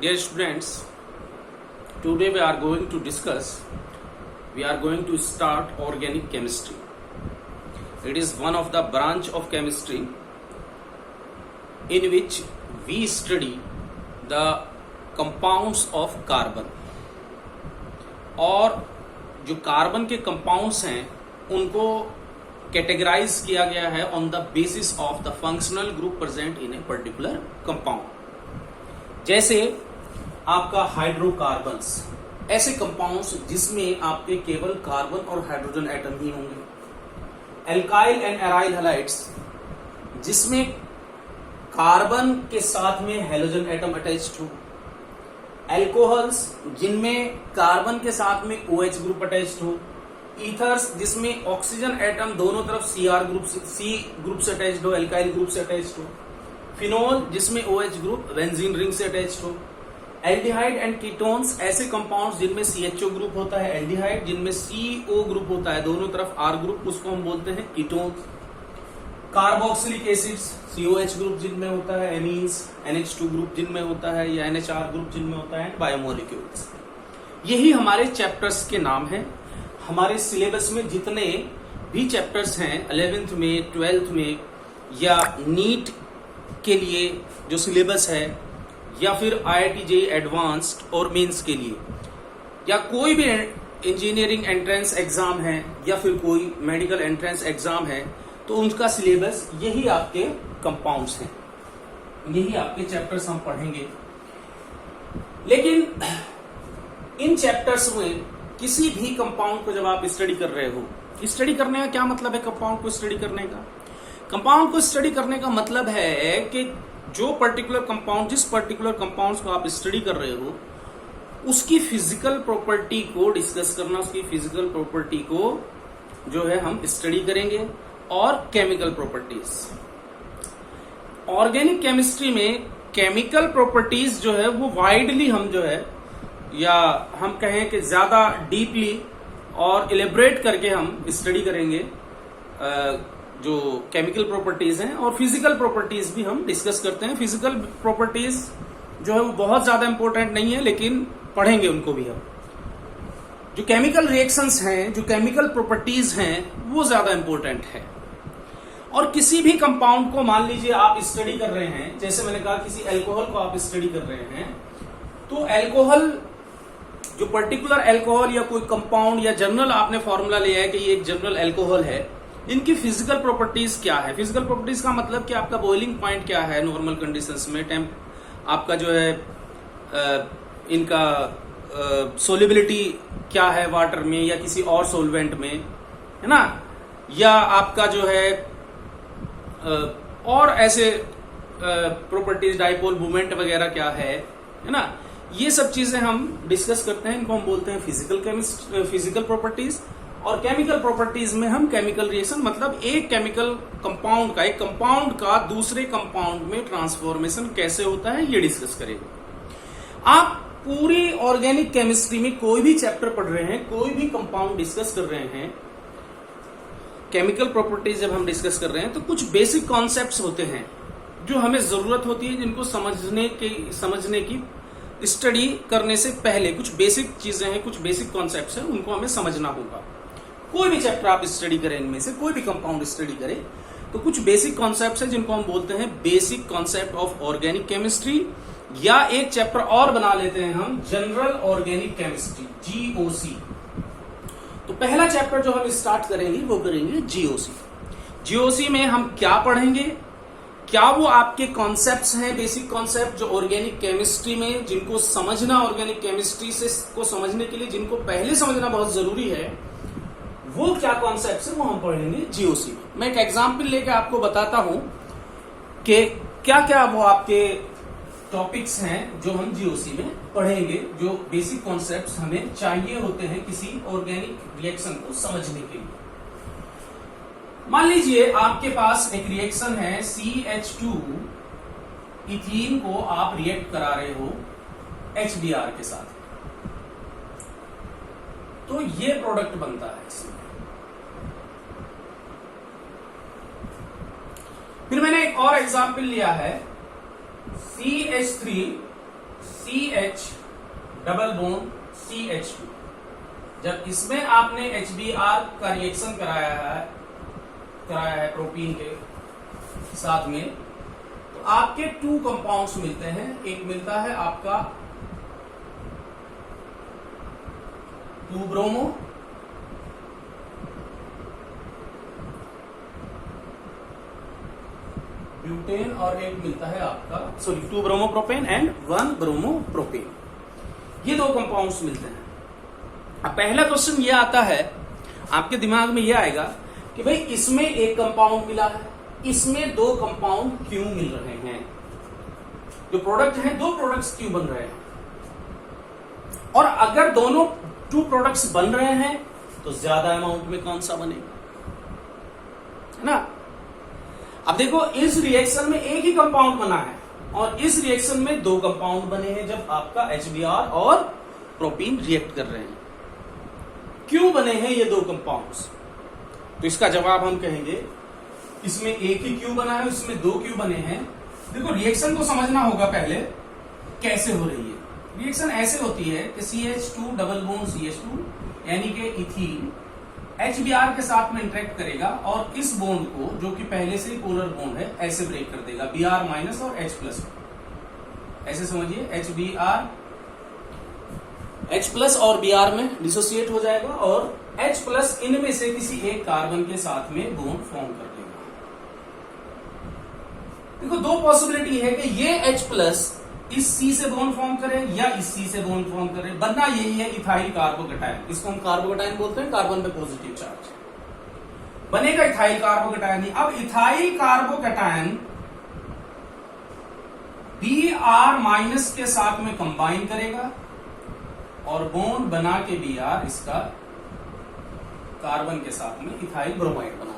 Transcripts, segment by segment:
Dear students, today we are going to start organic chemistry. It is one of the branch of chemistry in which we study the compounds of carbon. और जो carbon के compounds हैं उनको categorise किया गया है on the basis of the functional group present in a particular compound. जैसे आपका हाइड्रोकार्बन्स, ऐसे कंपाउंड्स जिसमें आपके केवल कार्बन और हाइड्रोजन एटम ही होंगे। एल्काइल एंड एराइल हैलाइड्स, जिसमें कार्बन के साथ में हैलोजन एटम अटैच्ड हो। एल्कोहल्स, जिनमें कार्बन के साथ में OH ग्रुप अटैच्ड हो। ईथर्स, जिसमें ऑक्सीजन एटम दोनों तरफ सी ग्रुप से अटैच्ड हो, एल्काइल ग्रुप से अटैच्ड हो। फिनोल, जिसमें OH ग्रुप बेंजीन रिंग से अटैच्ड हो। एल्डिहाइड एंड कीटोन्स, ऐसे कंपाउंड्स जिनमें CHO ग्रुप होता है। एल्डिहाइड, जिनमें CO ग्रुप होता है, दोनों तरफ R ग्रुप, उसको हम बोलते हैं ketones. Carboxylic acids, COH group जिनमें होता है, एमीन्स, NH2 ग्रुप जिनमें होता है, या NHR ग्रुप जिनमें होता है, बायोमोलिक्यूल्स। यही हमारे चैप्टर्स के नाम हैं। हमारे सिलेबस में जितने भी चैप्टर्स हैं 11th में, 12th में, या नीट के लिए जो सिलेबस है, या फिर IIT JEE एडवांस्ड और मेंस के लिए, या कोई भी इंजीनियरिंग एंट्रेंस एग्जाम है, या फिर कोई मेडिकल एंट्रेंस एग्जाम है, तो उनका सिलेबस यही आपके कंपाउंड्स हैं, यही आपके चैप्टर्स हम पढ़ेंगे। लेकिन इन चैप्टर्स में किसी भी कंपाउंड को जब आप स्टडी कर रहे हो, स्टडी करने का क्या मतलब है? कंपाउंड को स्टडी करने का, कंपाउंड को स्टडी करने का मतलब है कि जो पर्टिकुलर कंपाउंड, जिस पर्टिकुलर कंपाउंड को आप स्टडी कर रहे हो, उसकी फिजिकल प्रॉपर्टी को डिस्कस करना, उसकी फिजिकल प्रॉपर्टी को जो है हम स्टडी करेंगे। और केमिकल प्रॉपर्टीज, ऑर्गेनिक केमिस्ट्री में केमिकल प्रॉपर्टीज जो है वो वाइडली हम जो है, या हम कहें कि ज्यादा डीपली और इलेबरेट करके हम स्टडी करेंगे जो केमिकल प्रॉपर्टीज हैं। और फिजिकल प्रॉपर्टीज भी हम डिस्कस करते हैं। फिजिकल प्रॉपर्टीज जो है वो बहुत ज्यादा इंपॉर्टेंट नहीं है, लेकिन पढ़ेंगे उनको भी हम। जो केमिकल रिएक्शंस हैं, जो केमिकल प्रॉपर्टीज हैं, वो ज्यादा इंपॉर्टेंट है। और किसी भी कंपाउंड को मान लीजिए आप स्टडी कर रहे हैं, जैसे मैंने कहा किसी एल्कोहल को आप स्टडी कर रहे हैं, तो एल्कोहल, जो पर्टिकुलर एल्कोहल या कोई कंपाउंड या जनरल आपने फॉर्मूला लिया है कि ये एक जनरल एल्कोहल है, इनकी फिजिकल प्रॉपर्टीज क्या है? फिजिकल प्रॉपर्टीज का मतलब कि आपका बॉइलिंग पॉइंट क्या है नॉर्मल कंडीशंस में, आपका जो है इनका सोलिबिलिटी क्या है वाटर में या किसी और सोलवेंट में, है ना, या आपका जो है और ऐसे प्रॉपर्टीज, डाइपोल मोमेंट वगैरह क्या है ना, ये सब चीजें हम डिस्कस करते हैं। इनको हम बोलते हैं फिजिकल प्रॉपर्टीज। और केमिकल प्रॉपर्टीज में हम केमिकल रिएक्शन, मतलब एक केमिकल कंपाउंड का, एक कंपाउंड का दूसरे कंपाउंड में ट्रांसफॉर्मेशन कैसे होता है, ये डिस्कस करेंगे। आप पूरी ऑर्गेनिक केमिस्ट्री में कोई भी चैप्टर पढ़ रहे हैं, कोई भी कंपाउंड डिस्कस कर रहे हैं, केमिकल प्रॉपर्टीज जब हम डिस्कस कर रहे हैं, तो कुछ बेसिक कॉन्सेप्ट्स होते हैं जो हमें जरूरत होती है, जिनको समझने की स्टडी करने से पहले कुछ बेसिक चीजें हैं, कुछ बेसिक कॉन्सेप्ट्स हैं, उनको हमें समझना होगा। कोई भी चैप्टर आप स्टडी करें, इनमें से कोई भी कंपाउंड स्टडी करें, तो कुछ बेसिक कॉन्सेप्ट्स हैं जिनको हम बोलते हैं basic concept of organic chemistry, या एक चैप्टर और बना लेते हैं हम, जनरल ऑर्गेनिक केमिस्ट्री, GOC। तो पहला चैप्टर जो हम स्टार्ट करेंगे वो करेंगे GOC। GOC में हम क्या पढ़ेंगे? क्या वो आपके कॉन्सेप्ट्स हैं, बेसिक कॉन्सेप्ट जो ऑर्गेनिक केमिस्ट्री में, जिनको समझना ऑर्गेनिक केमिस्ट्री से को समझने के लिए जिनको पहले समझना बहुत जरूरी है, वो क्या कॉन्सेप्ट्स है वो हम पढ़ेंगे GOC में। मैं एक एग्जाम्पल लेकर आपको बताता हूं कि क्या क्या वो आपके टॉपिक्स हैं जो हम GOC में पढ़ेंगे, जो बेसिक कॉन्सेप्ट्स हमें चाहिए होते हैं किसी ऑर्गेनिक रिएक्शन को समझने के लिए। मान लीजिए आपके पास एक रिएक्शन है, CH2 इथीन को आप रिएक्ट करा रहे हो HBr के साथ, तो ये प्रोडक्ट बनता है इसमें। फिर मैंने एक और एग्जाम्पल लिया है, CH3 CH double bond CH2। जब इसमें आपने HBr का रिएक्शन कराया है प्रोपीन के साथ में, तो आपके 2 कंपाउंड्स मिलते हैं। एक मिलता है आपका 2 ब्रोमो ब्यूटेन और एक मिलता है आपका 2 bromo propane and 1 bromo propane. ये 2 कंपाउंड्स मिलते हैं। अब पहला क्वेश्चन ये आता है, आपके दिमाग में ये आएगा कि भाई इसमें एक कंपाउंड मिला है, इसमें 2 कंपाउंड क्यों मिल रहे हैं? जो प्रोडक्ट है 2 प्रोडक्ट्स क्यों बन रहे हैं? और अगर दोनों 2 प्रोडक्ट्स बन रहे हैं तो ज्यादा अमाउंट में कौन सा बनेगा, है ना? अब देखो, इस रिएक्शन में एक ही कंपाउंड बना है और इस रिएक्शन में 2 कंपाउंड बने हैं जब आपका HBr और प्रोपीन रिएक्ट कर रहे हैं। क्यों बने हैं ये 2 कंपाउंड्स? तो इसका जवाब हम कहेंगे, इसमें एक ही क्यों बना है, इसमें 2 क्यों बने हैं। देखो, रिएक्शन को समझना होगा पहले कैसे हो रही है। रिएक्शन ऐसे होती है कि CH2 डबल बॉन्ड CH2 यानी कि इथीन HBr के साथ में इंटरेक्ट करेगा और इस बॉन्ड को, जो कि पहले से ही पोलर बॉन्ड है, ऐसे ब्रेक कर देगा Br माइनस और H+। ऐसे समझिए, H+ और Br में डिसोसिएट हो जाएगा और H+ इनमें से किसी एक कार्बन के साथ में बॉन्ड फॉर्म कर देगा। देखो, 2 पॉसिबिलिटी है कि ये H+ इस C से बॉन्ड फॉर्म करे या इस C से बॉन्ड फॉर्म करे। बनना यही है इथाइल कार्बोकैटायन। इसको हम कार्बोकैटायन बोलते हैं, कार्बन पे पॉजिटिव चार्ज बनेगा इथाइल कार्बोकैटायन ही। अब इथाइल कार्बोकैटायन Br- के साथ में कंबाइन करेगा और बॉन्ड बना के Br इसका कार्बन के साथ में इथाइल ब्रोमाइड बना।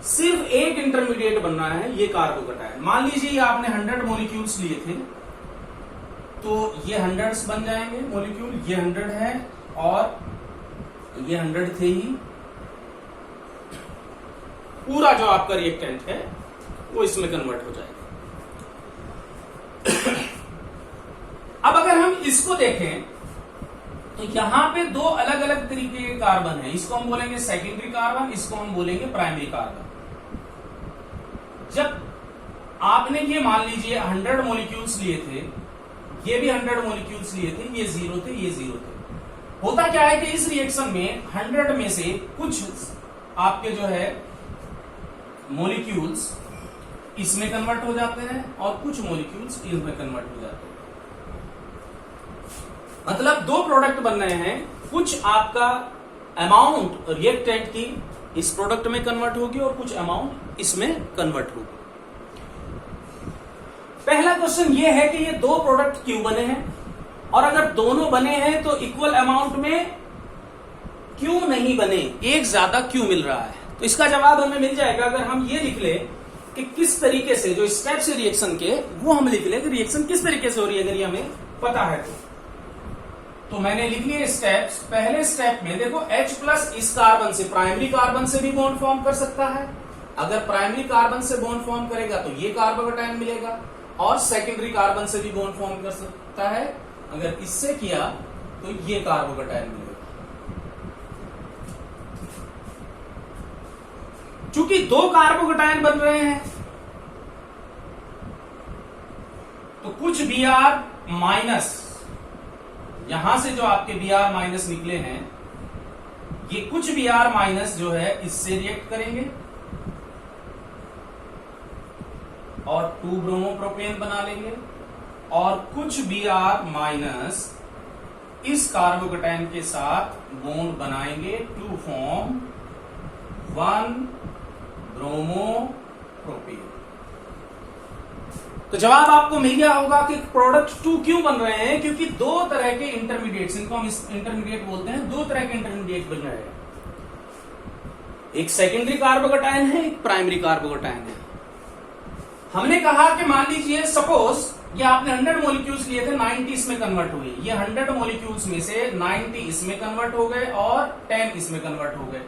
सिर्फ एक इंटरमीडिएट बनना है, ये कार्बोकैटायन। मान लीजिए आपने 100 मॉलिक्यूल्स लिए थे, तो ये 100 बन जाएंगे मॉलिक्यूल। ये 100 है और ये 100 थे ही। पूरा जो आपका रिएक्टेंट है वो इसमें कन्वर्ट हो जाएगा। अब अगर हम इसको देखें तो यहां पे 2 अलग अलग तरीके के कार्बन है। इसको हम बोलेंगे सेकेंडरी कार्बन, इसको हम बोलेंगे प्राइमरी कार्बन। जब आपने ये मान लीजिए 100 मॉलिक्यूल्स लिए थे, ये भी 100 मॉलिक्यूल्स लिए थे, ये 0 थे, ये 0 थे। होता क्या है कि इस रिएक्शन में 100 में से कुछ आपके जो है मॉलिक्यूल्स इसमें कन्वर्ट हो जाते हैं और कुछ मॉलिक्यूल्स इसमें कन्वर्ट हो जाते हैं। मतलब 2 प्रोडक्ट बन रहे हैं, कुछ आपका अमाउंट रिएक्टेंट की इस प्रोडक्ट में कन्वर्ट होगी और कुछ अमाउंट इसमें कन्वर्ट होगी। पहला क्वेश्चन ये है कि ये 2 प्रोडक्ट क्यों बने हैं, और अगर दोनों बने हैं तो इक्वल अमाउंट में क्यों नहीं बने, एक ज्यादा क्यों मिल रहा है। तो इसका जवाब हमें मिल जाएगा अगर हम ये लिख ले कि किस तरीके से जो स्टेप्स है रिएक्शन के, वो हम लिख ले कि रिएक्शन किस तरीके से हो रही है। अगर ये हमें पता है तो मैंने लिख लिए स्टेप्स। पहले स्टेप में देखो, H+ इस कार्बन से, प्राइमरी कार्बन से भी बॉन्ड फॉर्म कर सकता है। अगर प्राइमरी कार्बन से बॉन्ड फॉर्म करेगा तो ये कार्बोकैटायन मिलेगा, और सेकेंडरी कार्बन से भी बॉन्ड फॉर्म कर सकता है। अगर इससे किया तो ये कार्बोकैटायन मिलेगा। चूंकि 2 कार्बोकैटायन बन रहे हैं तो कुछ Br-, यहां से जो आपके Br- निकले हैं, ये कुछ Br- जो है इससे रिएक्ट करेंगे और 2 ब्रोमोप्रोपेन बना लेंगे, और कुछ Br- इस कार्बोकैटायन के साथ बॉन्ड बनाएंगे टू फॉर्म 1 ब्रोमोप्रोपेन। तो जवाब आपको मिल गया होगा कि प्रोडक्ट 2 क्यों बन रहे हैं, क्योंकि 2 तरह के इंटरमीडिएट्स, इनको हम इंटरमीडिएट बोलते हैं, 2 तरह के इंटरमीडिएट बन रहे हैं। एक सेकेंडरी कार्बोकैटायन है, एक प्राइमरी कार्बोकैटायन है। हमने कहा कि मान लीजिए सपोज ये आपने 100 मॉलिक्यूल्स लिए थे, 90 इसमें कन्वर्ट हुए। ये 100 मॉलिक्यूल्स में से 90 इसमें कन्वर्ट हो गए और 10 इसमें कन्वर्ट हो गए।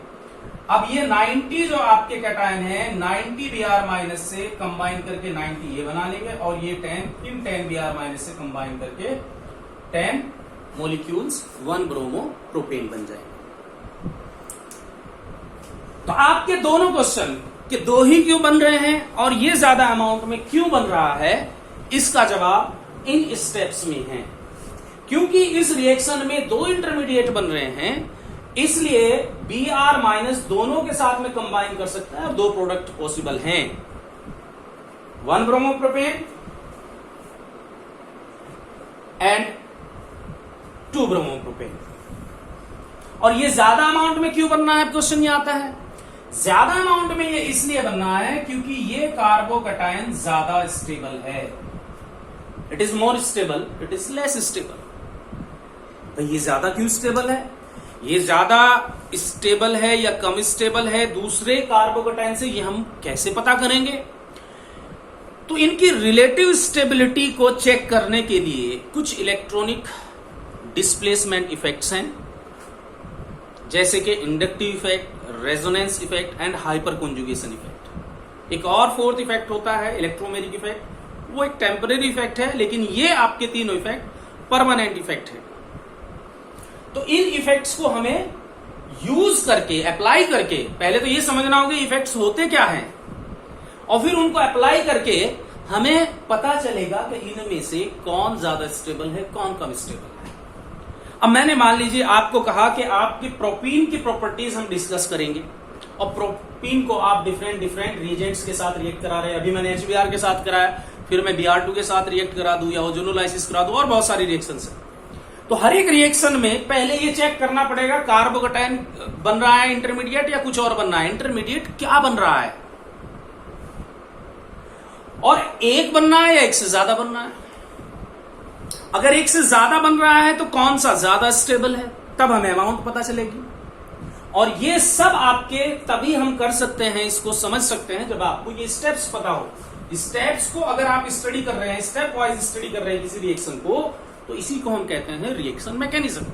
अब ये 90 जो आपके कैटायन है 90 Br माइनस से कंबाइन करके 90 ये बना लेंगे और ये 10 इन 10 Br माइनस से कंबाइन करके 10 मोलिक्यूल्स 1 ब्रोमो प्रोपेन बन जाएंगे। तो आपके दोनों क्वेश्चन कि दो ही क्यों बन रहे हैं और ये ज्यादा अमाउंट में क्यों बन रहा है, इसका जवाब इन स्टेप्स में है। क्योंकि इस रिएक्शन में दो इंटरमीडिएट बन रहे हैं, इसलिए Br माइनस दोनों के साथ में कंबाइन कर सकता है और दो प्रोडक्ट पॉसिबल हैं, 1 ब्रोमोप्रोपेन एंड 2 ब्रोमोप्रोपेन। और ये ज्यादा अमाउंट में क्यों बनना है, क्वेश्चन ये आता है। ज्यादा अमाउंट में ये इसलिए बनना है क्योंकि ये कार्बोकैटायन ज्यादा स्टेबल है। It is more stable, it is less stable. तो ये ज्यादा क्यों स्टेबल है, ये ज्यादा स्टेबल है या कम स्टेबल है दूसरे कार्बोकैटायन से, ये हम कैसे पता करेंगे। तो इनकी रिलेटिव स्टेबिलिटी को चेक करने के लिए कुछ इलेक्ट्रॉनिक डिस्प्लेसमेंट इफेक्ट्स हैं, जैसे कि inductive effect, resonance effect and hyper conjugation effect. एक और फोर्थ इफेक्ट होता है इलेक्ट्रोमेरिक इफेक्ट, वो एक टेम्परेरी इफेक्ट है, लेकिन ये आपके तीनों इफेक्ट परमानेंट इफेक्ट है। तो इन इफेक्ट्स को हमें यूज करके, अप्लाई करके, पहले तो ये समझना होगा इफेक्ट्स होते क्या हैं और फिर उनको अप्लाई करके हमें पता चलेगा कि इनमें से कौन ज्यादा स्टेबल है, कौन कम स्टेबल है। अब मैंने मान लीजिए आपको कहा कि आपकी प्रोपीन की प्रॉपर्टीज हम डिस्कस करेंगे और प्रोपीन को आप डिफरेंट रिएजेंट्स के साथ रिएक्ट करा रहे हैं। अभी मैंने HBr के साथ कराया, फिर मैं Br2 के साथ रिएक्ट करा दूं या ओजोनोलाइसिस करा दूं और बहुत सारी रिएक्शंस है। तो हर एक रिएक्शन में पहले ये चेक करना पड़ेगा कार्बोकैटायन बन रहा है इंटरमीडिएट या कुछ और बन रहा है, इंटरमीडिएट क्या बन रहा है और एक बनना है या एक से ज्यादा बनना है। अगर एक से ज्यादा बन रहा है तो कौन सा ज्यादा स्टेबल है, तब हमें अमाउंट पता चलेगी। और ये सब आपके तभी हम कर सकते हैं, इसको समझ सकते हैं जब आपको ये स्टेप्स पता हो। स्टेप्स को अगर आप स्टडी कर रहे हैं, स्टेप वाइज स्टडी कर रहे हैं किसी रिएक्शन को, तो इसी को हम कहते हैं रिएक्शन मैकेनिज्म।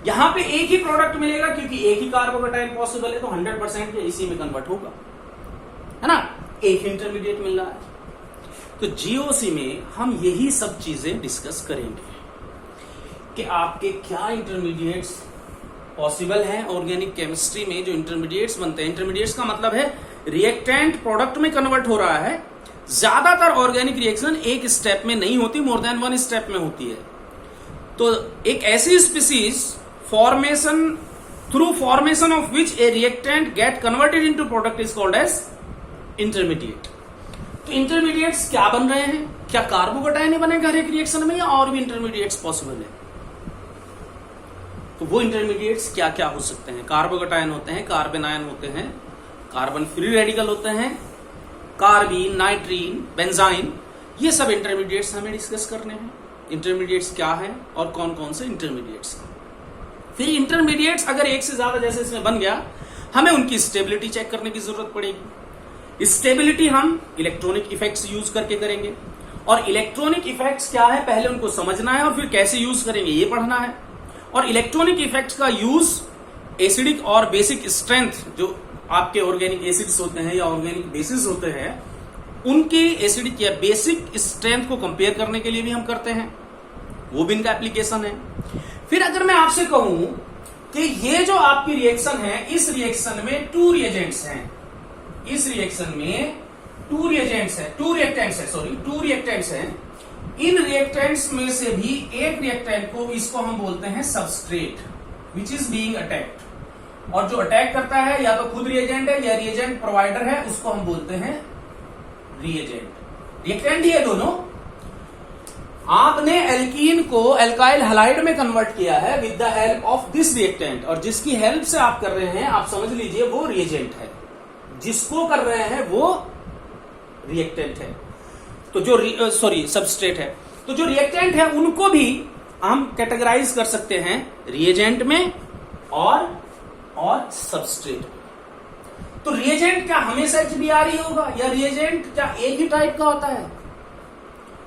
यहां पे एक ही प्रोडक्ट मिलेगा क्योंकि एक ही कार्बोकैटायन पॉसिबल है, तो 100% इसी में कन्वर्ट होगा, है ना। एक इंटरमीडिएट मिल रहा है। तो जीओसी में हम यही सब चीजें डिस्कस करेंगे कि आपके क्या इंटरमीडिएट्स पॉसिबल हैं ऑर्गेनिक केमिस्ट्री में। जो इंटरमीडिएट्स बनते हैं, इंटरमीडिएट्स का मतलब है रिएक्टेंट प्रोडक्ट में कन्वर्ट हो रहा है। ज्यादातर ऑर्गेनिक रिएक्शन एक स्टेप में नहीं होती, मोर देन 1 स्टेप में होती है। तो एक ऐसी species formation, through formation of which a reactant get converted into product is called as intermediate. तो इंटरमीडिएट्स क्या बन रहे हैं, क्या कार्बोकैटायन ही बनेगा हर एक रिएक्शन में या और भी इंटरमीडिएट्स पॉसिबल है। तो वो इंटरमीडिएट्स क्या क्या हो सकते हैं। कार्बोकैटायन होते हैं, कार्बन आयन होते हैं, कार्बन फ्री रेडिकल होते हैं, कार्बीन, नाइट्रीन, बेंजाइन, ये सब इंटरमीडिएट्स हमें डिस्कस करने हैं। इंटरमीडिएट्स क्या है और कौन कौन से इंटरमीडिएट्स हैं। फिर इंटरमीडिएट्स अगर एक से ज्यादा जैसे इसमें बन गया, हमें उनकी स्टेबिलिटी चेक करने की जरूरत पड़ेगी। स्टेबिलिटी हम इलेक्ट्रॉनिक इफेक्ट्स यूज करके करेंगे। और इलेक्ट्रॉनिक इफेक्ट्स क्या है, पहले उनको समझना है और फिर कैसे यूज करेंगे ये पढ़ना है। और इलेक्ट्रॉनिक इफेक्ट्स का यूज एसिडिक और बेसिक स्ट्रेंथ, जो आपके ऑर्गेनिक एसिड्स होते हैं या ऑर्गेनिक बेसिस होते हैं, उनकी एसिडिक या बेसिक स्ट्रेंथ को कंपेयर करने के लिए भी हम करते हैं, वो भी इनका एप्लीकेशन है। फिर अगर मैं आपसे कहूं कि ये जो आपकी रिएक्शन है, इस रिएक्शन में 2 रिएजेंट्स हैं, इस रिएक्शन में 2 रिएजेंट्स है, 2 रिएक्टेंट्स हैं। इन रिएक्टेंट्स में से भी एक रिएक्टेंट को, इसको हम बोलते हैं substrate, which is being attacked. और जो अटैक करता है या तो खुद रिएजेंट है या रिएजेंट प्रोवाइडर है, उसको हम बोलते हैं रिएजेंट। रिएक्टेंट ही है दोनों। आपने एल्कीन को एल्काइल हैलाइड में कन्वर्ट किया है with the help of this reactant, और जिसकी हेल्प से आप कर रहे हैं, आप समझ लीजिए वो रिएजेंट है, जिसको कर रहे हैं वो रिएक्टेंट है। तो जो सबस्ट्रेट है। तो जो रिएक्टेंट है उनको भी हम कैटेगराइज कर सकते हैं रिएजेंट में और सबस्ट्रेट में। तो रिएजेंट क्या हमेशा HBr ही होगा या रिएजेंट क्या एक ही टाइप का होता है।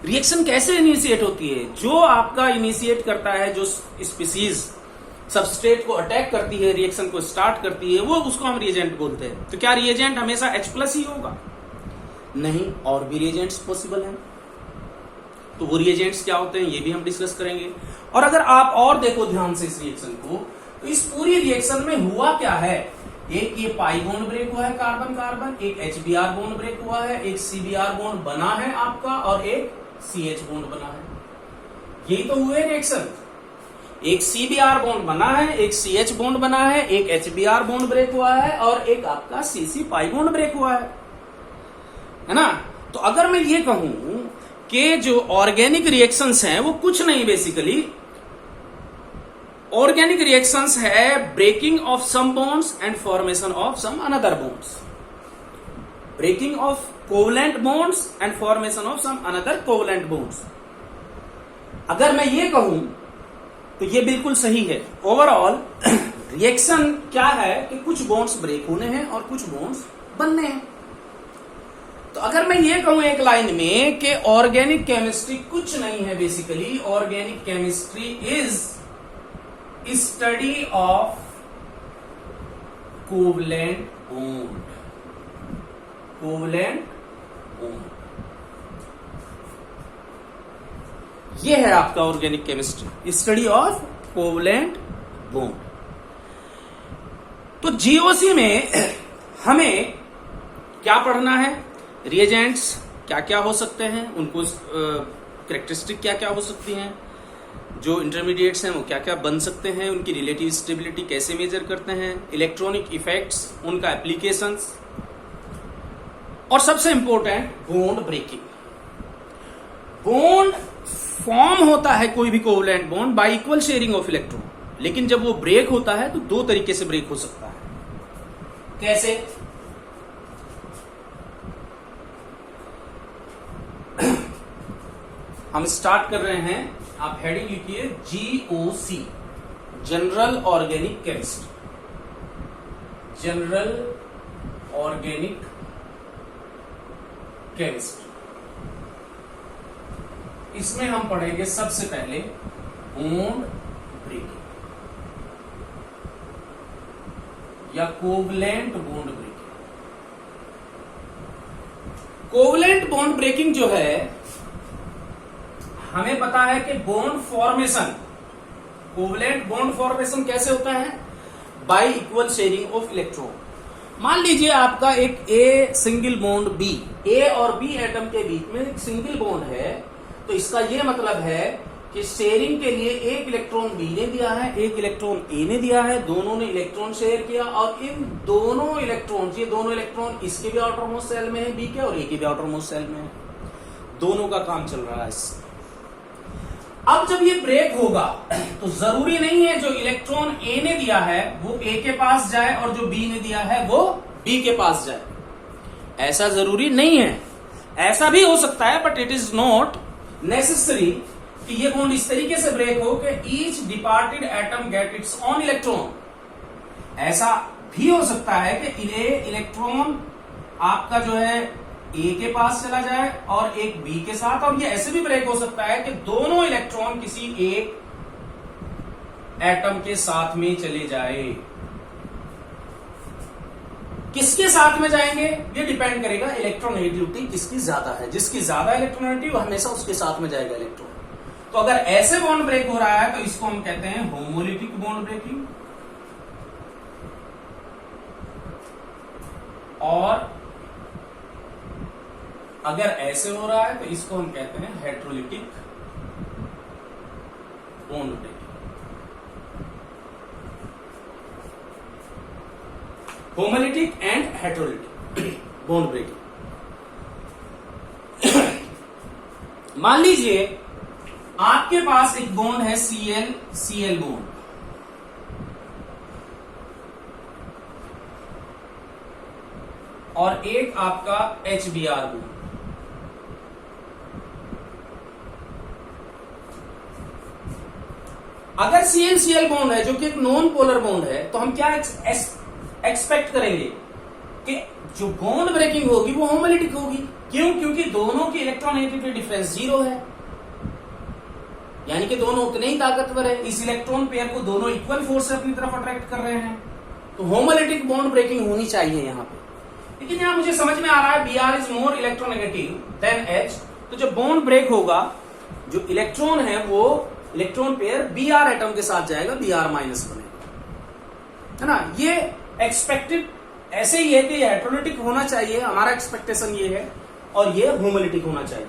रिएक्शन कैसे इनिशिएट होती है, जो आपका इनिशिएट करता है, जो स्पीसीज सबस्ट्रेट को अटैक करती है, रिएक्शन को स्टार्ट करती है, वो उसको हम रिएजेंट बोलते हैं। तो क्या रिएजेंट हमेशा H+ ही होगा? नहीं, और भी रिएजेंट्स पॉसिबल हैं। तो वो रिएजेंट्स क्या होते हैं ये भी हम डिस्कस करेंगे। और अगर आप और देखो ध्यान से इस रिएक्शन को, तो इस पूरी रिएक्शन में हुआ क्या है, एक ये पाई बॉन्ड ब्रेक हुआ है कार्बन कार्बन, एक HBr बॉन्ड ब्रेक हुआ है, एक CBr बॉन्ड बना है आपका, और एक CH बॉन्ड बना है। यही तो हुए रिएक्शन। एक CBr बॉन्ड बना है, एक CH बॉन्ड बना है, एक HBr बॉन्ड ब्रेक हुआ है, और एक आपका CC पाई बॉन्ड ब्रेक हुआ है ना। तो अगर मैं ये कहूं कि जो ऑर्गेनिक रिएक्शंस हैं वो कुछ नहीं, बेसिकली ऑर्गेनिक रिएक्शंस है breaking of some bonds and formation of some another bonds, breaking of covalent bonds and formation of some another covalent bonds. अगर मैं ये कहूं तो ये बिल्कुल सही है। ओवरऑल रिएक्शन क्या है कि कुछ बॉन्ड्स ब्रेक होने हैं और कुछ बॉन्ड्स बनने हैं। तो अगर मैं ये कहूं एक लाइन में कि ऑर्गेनिक केमिस्ट्री कुछ नहीं है, basically organic chemistry is study of covalent bond, covalent bond, ये है आपका organic chemistry, study of covalent bond. तो जीओसी में हमें क्या पढ़ना है, रिएजेंट्स क्या क्या हो सकते हैं, उनको कैरेक्टरिस्टिक क्या क्या हो सकती हैं, जो इंटरमीडिएट्स हैं वो क्या क्या बन सकते हैं, उनकी रिलेटिव स्टेबिलिटी कैसे मेजर करते हैं, इलेक्ट्रॉनिक इफेक्ट्स, उनका एप्लीकेशंस, और सबसे important bond breaking. Bond form होता है कोई भी covalent bond by equal sharing of electron, लेकिन जब वो ब्रेक होता है तो दो तरीके से ब्रेक हो सकता है। कैसे? हम स्टार्ट कर रहे हैं, आप हेडिंग लिखिए GOC, general organic chemistry, general organic chemistry. इसमें हम पढ़ेंगे सबसे पहले बॉन्ड ब्रेकिंग या covalent bond breaking. Covalent bond breaking जो है, हमें पता है कि bond formation, covalent bond formation कैसे होता है, by equal sharing of electron. मान लीजिए आपका एक A single bond B, A और B एटम के बीच में एक सिंगल बॉन्ड है, तो इसका यह मतलब है कि शेयरिंग के लिए एक इलेक्ट्रॉन B ने दिया है, एक इलेक्ट्रॉन A ने दिया है, दोनों ने इलेक्ट्रॉन शेयर किया, और इन दोनों इलेक्ट्रॉन, ये दोनों इलेक्ट्रॉन इसके भी आउटर मोस्ट सेल में है B के, और A के भी आउटर मोस्ट सेल में है, दोनों का काम चल रहा है इससे। अब जब ये ब्रेक होगा तो जरूरी नहीं है जो इलेक्ट्रॉन A ने दिया है वो A के पास जाए और जो B ने दिया है वो B के पास जाए, ऐसा जरूरी नहीं है। ऐसा भी हो सकता है, but it is not necessary कि ये बॉन्ड इस तरीके से ब्रेक हो कि each departed atom get its own electron. ऐसा भी हो सकता है कि इलेक्ट्रॉन आपका जो है A के पास चला जाए और एक B के साथ, और ये ऐसे भी ब्रेक हो सकता है कि दोनों इलेक्ट्रॉन किसी एक एटम के साथ में चले जाए। किसके साथ में जाएंगे ये डिपेंड करेगा इलेक्ट्रोनेगेटिविटी किसकी ज्यादा है, जिसकी ज्यादा इलेक्ट्रोनेगेटिव वो हमेशा उसके साथ में जाएगा इलेक्ट्रॉन। तो अगर ऐसे बॉन्ड ब्रेक हो रहा है तो इसको हम कहते हैं होमोलिटिक बॉन्ड ब्रेकिंग, और अगर ऐसे हो रहा है तो इसको हम कहते हैं heterolytic bond breaking. Homolytic and heterolytic bond breaking. मान लीजिए आपके पास एक बॉन्ड है Cl बॉन्ड, और एक आपका HBr बॉन्ड। अगर Cl बॉन्ड है जो कि एक नॉन पोलर बॉन्ड है, तो हम क्या एक्सपेक्ट करेंगे कि जो बॉन्ड ब्रेकिंग होगी वो होमोलिटिक होगी। क्यों? क्योंकि दोनों की इलेक्ट्रॉननेगेटिविटी डिफरेंस 0 है। यानी कि दोनों उतने ही ताकतवर है। इस इलेक्ट्रॉन पेयर को दोनों इक्वल फोर्स से अपनी तरफ अट्रैक्ट कर रहे हैं, तो होमोलिटिक बॉन्ड ब्रेकिंग होनी चाहिए यहाँ पे। लेकिन यहाँ मुझे समझ में आ रहा है Br is more electronegative than H, तो जब बॉन्ड ब्रेक होगा जो इलेक्ट्रॉन है वो इलेक्ट्रॉन पेयर Br एटम के साथ जाएगा, Br माइनस बनेगा, है ना। ये एक्सपेक्टेड ऐसे ही है कि ये हेटेरोलिटिक होना चाहिए, हमारा एक्सपेक्टेशन ये है, और ये होमोलिटिक होना चाहिए।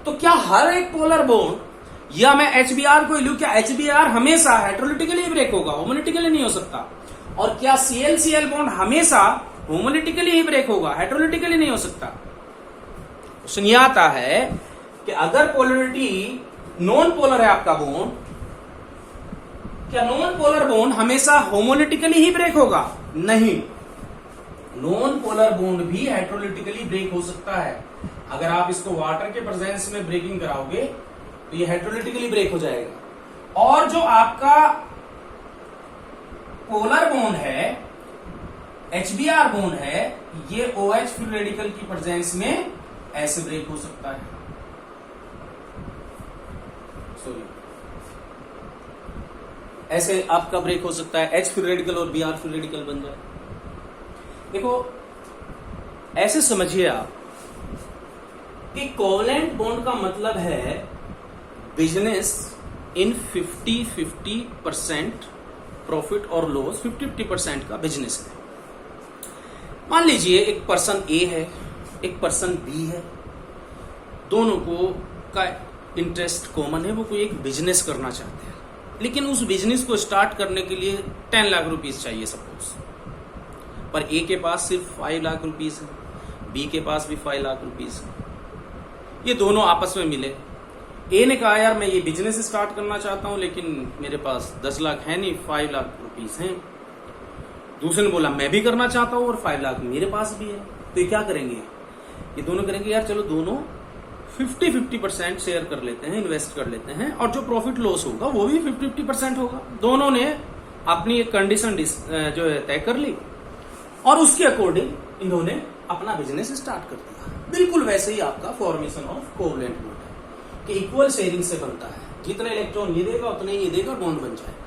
तो क्या हर एक पोलर बॉन्ड, या मैं HBr को लूं, क्या HBr हमेशा हेटेरोलिटिकली ब्रेक होगा, होमोलिटिकली नहीं हो सकता? और क्या ClCl बॉन्ड हमेशा होमोलिटिकली ही ब्रेक होगा, हेटेरोलिटिकली नहीं हो सकता? क्वेश्चन ये आता है कि अगर पोलरिटी नॉन पोलर है आपका बॉन्ड, क्या नॉन पोलर बॉन्ड हमेशा होमोलिटिकली ही ब्रेक होगा? नहीं, नॉन पोलर बॉन्ड भी हेटेरोलिटिकली ब्रेक हो सकता है। अगर आप इसको वाटर के प्रेजेंस में ब्रेकिंग कराओगे तो ये हेटेरोलिटिकली ब्रेक हो जाएगा। और जो आपका पोलर बॉन्ड है, HBr बॉन्ड है, ये OH फ्री रेडिकल की प्रेजेंस में ऐसे ब्रेक हो सकता है। सॉरी, ऐसे आपका ब्रेक हो सकता है, H फ्री रेडिकल और Br फ्री रेडिकल बन जाए। देखो ऐसे समझिए आप कि कोवलेंट बॉन्ड का मतलब है बिजनेस इन 50-50% प्रॉफिट और लॉस, 50-50% का बिजनेस है। मान लीजिए एक पर्सन ए है, एक पर्सन बी है, दोनों को का इंटरेस्ट कॉमन है, वो कोई एक बिजनेस करना चाहते हैं, लेकिन उस बिजनेस को स्टार्ट करने के लिए 10 लाख रुपीज चाहिए सपोज, पर ए के पास सिर्फ 5 लाख रुपीज है, बी के पास भी 5 लाख रुपीज है। ये दोनों आपस में मिले, ए ने कहा यार मैं ये बिजनेस स्टार्ट करना चाहता हूं लेकिन मेरे पास 10 लाख है नहीं, 5 लाख रुपीज हैं। दूसरे ने बोला मैं भी करना चाहता हूं और 5 लाख मेरे पास भी है। तो ये क्या करेंगे, ये दोनों करेंगे यार चलो दोनों 50-50% शेयर कर लेते हैं, इन्वेस्ट कर लेते हैं, और जो प्रॉफिट लॉस होगा वो भी 50-50% होगा। दोनों ने अपनी एक कंडीशन जो है तय कर ली और उसके अकॉर्डिंग इन्होंने अपना बिजनेस स्टार्ट कर दिया। बिल्कुल वैसे ही आपका फॉर्मेशन ऑफ कोवलेंट बॉन्ड है कि इक्वल शेयरिंग से बनता है, जितने इलेक्ट्रॉन ये देगा उतने ही ये देगा, बॉन्ड बन जाएगा।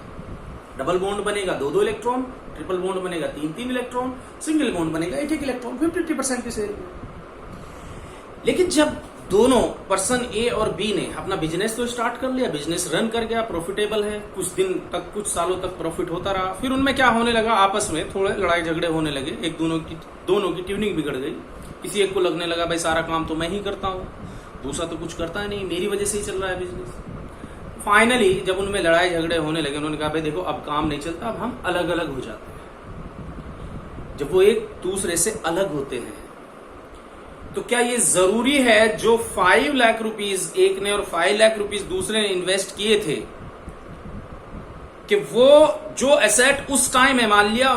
डबल बॉन्ड बनेगा 2-2 इलेक्ट्रॉन, ट्रिपल बॉन्ड बनेगा 3-3 इलेक्ट्रॉन, सिंगल बॉन्ड बनेगा 1-1 इलेक्ट्रॉन, 50-50% की शेयरिंग। लेकिन जब दोनों पर्सन ए और बी ने अपना बिजनेस तो स्टार्ट कर लिया, बिजनेस रन कर गया, प्रॉफिटेबल है, कुछ दिन तक, कुछ सालों तक प्रॉफिट होता रहा, फिर उनमें क्या होने लगा, आपस में थोड़े लड़ाई झगड़े होने लगे, एक दोनों की ट्यूनिंग बिगड़ गई। किसी एक को लगने लगा भाई सारा काम तो मैं ही करता हूँ, दूसरा तो कुछ करता है नहीं, मेरी वजह से ही चल रहा है बिजनेस। फाइनली जब उनमें लड़ाई झगड़े होने लगे, उन्होंने कहा भाई देखो अब काम नहीं चलता, अब हम अलग अलग हो जाते हैं। जब वो एक दूसरे से अलग होते हैं तो क्या ये जरूरी है जो 5 लाख रुपीज एक ने और 5 लाख रुपीज दूसरे ने इन्वेस्ट किए थे कि वो जो एसेट उस टाइम है, मान लिया